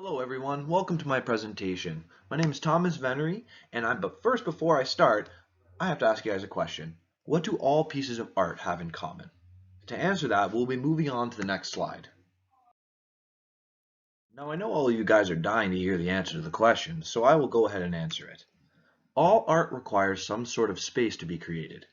Hello everyone, welcome to my presentation. My name is Thomas Venery, but first before I start, I have to ask you guys a question. What do all pieces of art have in common? To answer that, we'll be moving on to the next slide. Now I know all of you guys are dying to hear the answer to the question, so I will go ahead and answer it. All art requires some sort of space to be created.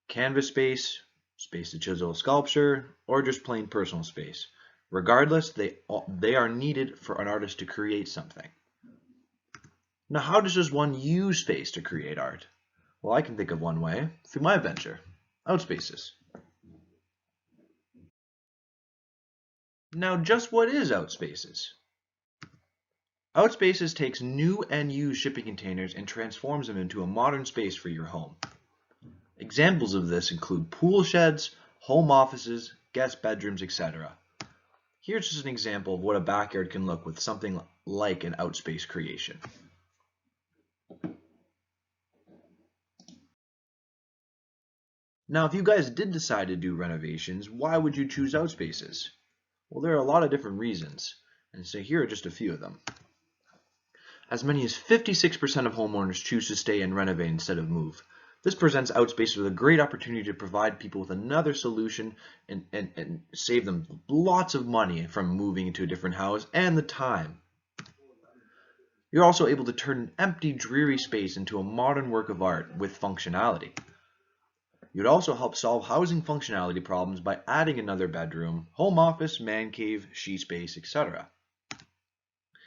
Canvas space, space to chisel a sculpture, or just plain personal space. Regardless, they are needed for an artist to create something. Now, how does one use space to create art? Well, I can think of one way, through my venture, Outspaces. Now, just what is Outspaces? Outspaces takes new and used shipping containers and transforms them into a modern space for your home. Examples of this include pool sheds, home offices, guest bedrooms, etc. Here's just an example of what a backyard can look with something like an Outspace creation. Now, if you guys did decide to do renovations, why would you choose Outspaces? Well, there are a lot of different reasons, and so here are just a few of them. As many as 56% of homeowners choose to stay and renovate instead of move. This presents Outspaces with a great opportunity to provide people with another solution and save them lots of money from moving into a different house and the time. You're also able to turn an empty, dreary space into a modern work of art with functionality. You'd also help solve housing functionality problems by adding another bedroom, home office, man cave, she space, etc.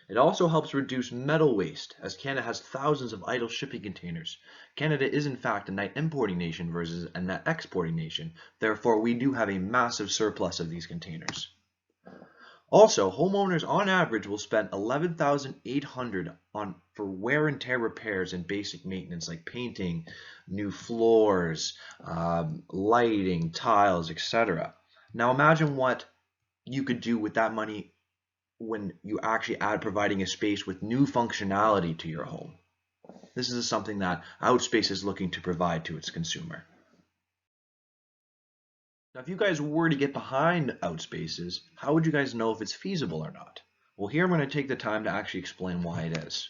It also helps reduce metal waste, as Canada has thousands of idle shipping containers. Canada is in fact a net importing nation versus a net exporting nation. Therefore, we do have a massive surplus of these containers. Also, homeowners on average will spend $11,800 for wear and tear repairs and basic maintenance like painting, new floors, lighting, tiles, etc. Now imagine what you could do with that money when you actually add providing a space with new functionality to your home. This is something that Outspace is looking to provide to its consumer. Now, if you guys were to get behind Outspaces, how would you guys know if it's feasible or not? Well, here I'm going to take the time to actually explain why it is.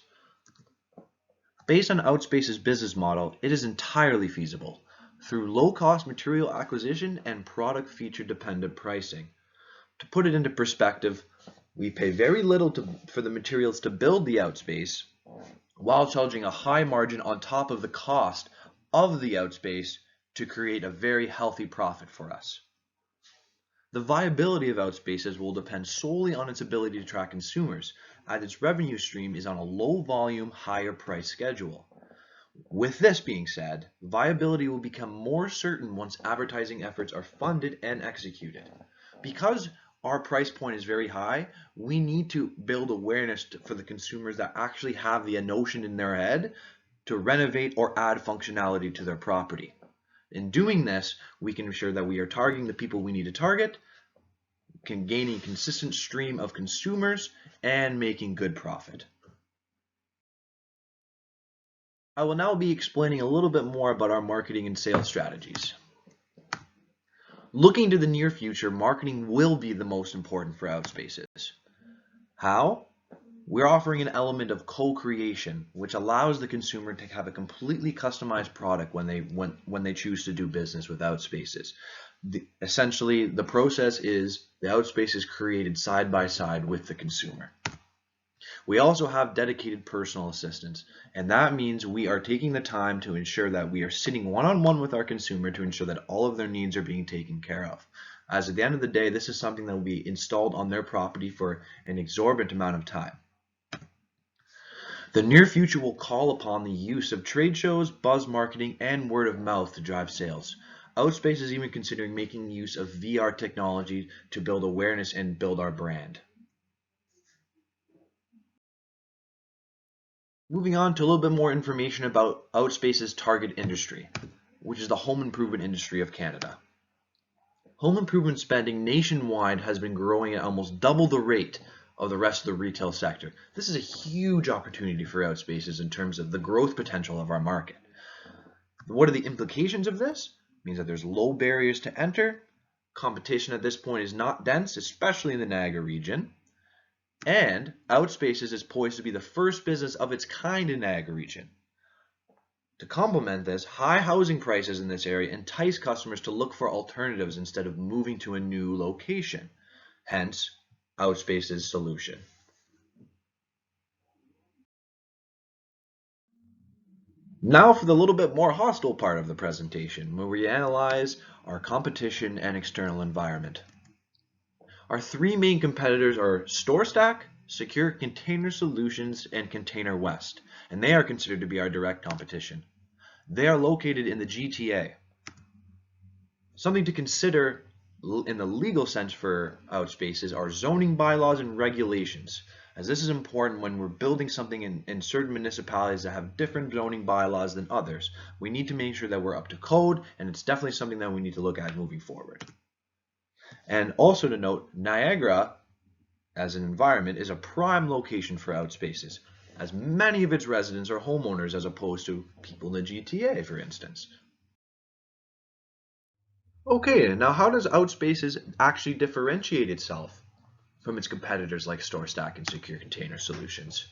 Based on Outspace's business model, it is entirely feasible through low-cost material acquisition and product feature dependent pricing. To put it into perspective, we pay very little for the materials to build the Outspace while charging a high margin on top of the cost of the Outspace to create a very healthy profit for us. The viability of Outspaces will depend solely on its ability to attract consumers, as its revenue stream is on a low volume, higher price schedule. With this being said, viability will become more certain once advertising efforts are funded and executed. Because our price point is very high, we need to build awareness for the consumers that actually have the notion in their head to renovate or add functionality to their property. In doing this, we can ensure that we are targeting the people we need to target, can gain a consistent stream of consumers, and making good profit. I will now be explaining a little bit more about our marketing and sales strategies. Looking to the near future, marketing will be the most important for Outspaces. How? We're offering an element of co-creation, which allows the consumer to have a completely customized product when they choose to do business with Outspaces. Essentially, the process is the Outspace is created side by side with the consumer. We also have dedicated personal assistants, and that means we are taking the time to ensure that we are sitting one-on-one with our consumer to ensure that all of their needs are being taken care of. As at the end of the day, this is something that will be installed on their property for an exorbitant amount of time. The near future will call upon the use of trade shows, buzz marketing, and word of mouth to drive sales. Outspace is even considering making use of VR technology to build awareness and build our brand. Moving on to a little bit more information about Outspace's target industry, which is the home improvement industry of Canada. Home improvement spending nationwide has been growing at almost double the rate of the rest of the retail sector. This is a huge opportunity for Outspaces in terms of the growth potential of our market. What are the implications of this? It means that there's low barriers to enter. Competition at this point is not dense, especially in the Niagara region. And Outspaces is poised to be the first business of its kind in Niagara region. To complement this, high housing prices in this area entice customers to look for alternatives instead of moving to a new location. Hence, Outspace's solution. Now for the little bit more hostile part of the presentation, where we analyze our competition and external environment. Our three main competitors are StoreStack, Secure Container Solutions, and Container West, and they are considered to be our direct competition. They are located in the GTA. Something to consider in the legal sense for Outspaces are zoning bylaws and regulations, as this is important when we're building something in certain municipalities that have different zoning bylaws than others. We need to make sure that we're up to code, and it's definitely something that we need to look at moving forward. And also to note, Niagara as an environment is a prime location for Outspaces, as many of its residents are homeowners as opposed to people in the GTA, for instance. Okay, now how does Outspaces actually differentiate itself from its competitors like StoreStack and Secure Container Solutions?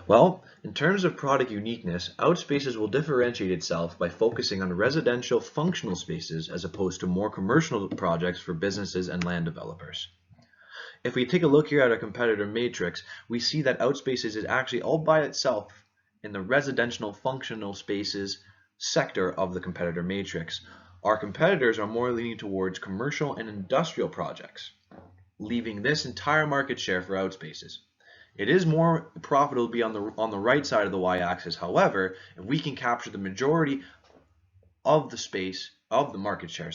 Well, in terms of product uniqueness, Outspaces will differentiate itself by focusing on residential functional spaces as opposed to more commercial projects for businesses and land developers. If we take a look here at our competitor matrix, we see that Outspaces is actually all by itself in the residential functional spaces sector of the competitor matrix. Our competitors are more leaning towards commercial and industrial projects, leaving this entire market share for Outspaces. It is more profitable to be on the right side of the y-axis. However, if we can capture the majority of the market share,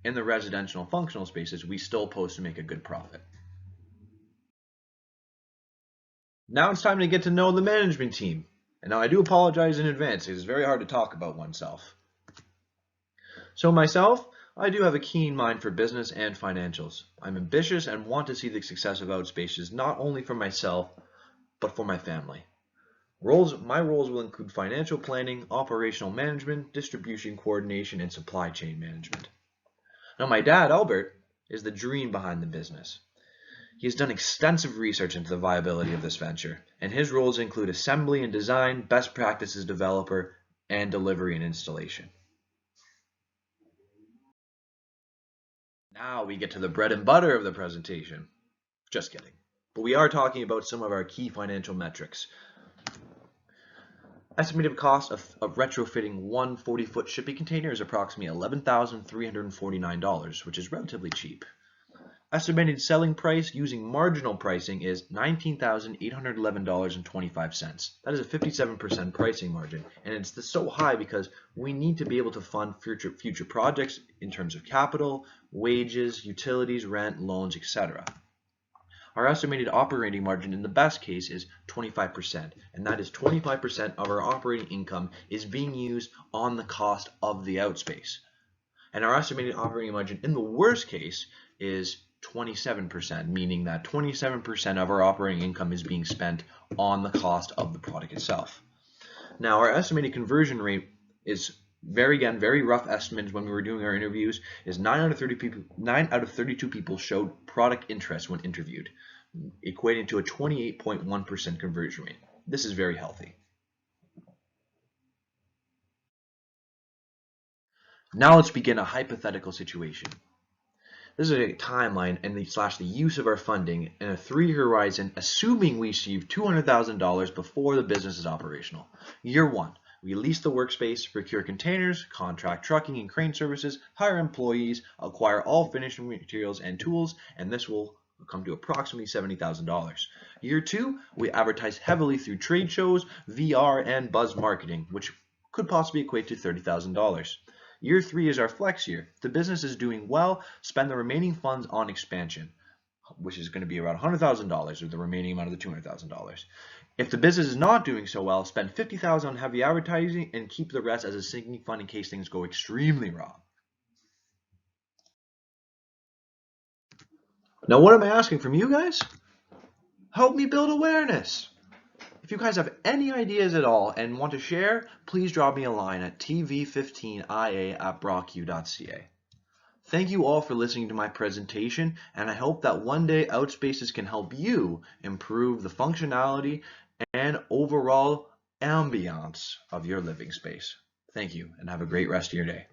in the residential functional spaces, we still pose to make a good profit. Now it's time to get to know the management team. And now I do apologize in advance. It is very hard to talk about oneself. So myself, I do have a keen mind for business and financials. I'm ambitious and want to see the success of Outspaces not only for myself, but for my family. My roles will include financial planning, operational management, distribution coordination, and supply chain management. Now my dad, Albert, is the dream behind the business. He has done extensive research into the viability of this venture, and his roles include assembly and design, best practices developer, and delivery and installation. Now we get to the bread and butter of the presentation. Just kidding. But we are talking about some of our key financial metrics. Estimated cost of retrofitting one 40-foot shipping container is approximately $11,349, which is relatively cheap. Estimated selling price using marginal pricing is $19,811.25. That is a 57% pricing margin, and it's so high because we need to be able to fund future projects in terms of capital, wages, utilities, rent, loans, etc. Our estimated operating margin in the best case is 25%, and that is 25% of our operating income is being used on the cost of the outspace. And our estimated operating margin in the worst case is 27%, meaning that 27% of our operating income is being spent on the cost of the product itself. Now, our estimated conversion rate is very rough estimates when we were doing our interviews is 9 out of 32 people showed product interest when interviewed, equating to a 28.1% conversion rate. This is very healthy. Now let's begin a hypothetical situation. This is a timeline and the use of our funding in a 3-year horizon, assuming we receive $200,000 before the business is operational. Year 1, we lease the workspace, procure containers, contract trucking and crane services, hire employees, acquire all finishing materials and tools, and this will come to approximately $70,000. Year 2, we advertise heavily through trade shows, VR, and buzz marketing, which could possibly equate to $30,000. Year 3 is our flex year. If the business is doing well, spend the remaining funds on expansion, which is going to be around $100,000 or the remaining amount of the $200,000. If the business is not doing so well, spend $50,000 on heavy advertising and keep the rest as a sinking fund in case things go extremely wrong. Now, what am I asking from you guys? Help me build awareness. If you guys have any ideas at all and want to share, please drop me a line at tv15ia@brocu.ca. Thank you all for listening to my presentation, and I hope that one day Outspaces can help you improve the functionality and overall ambiance of your living space. Thank you, and have a great rest of your day.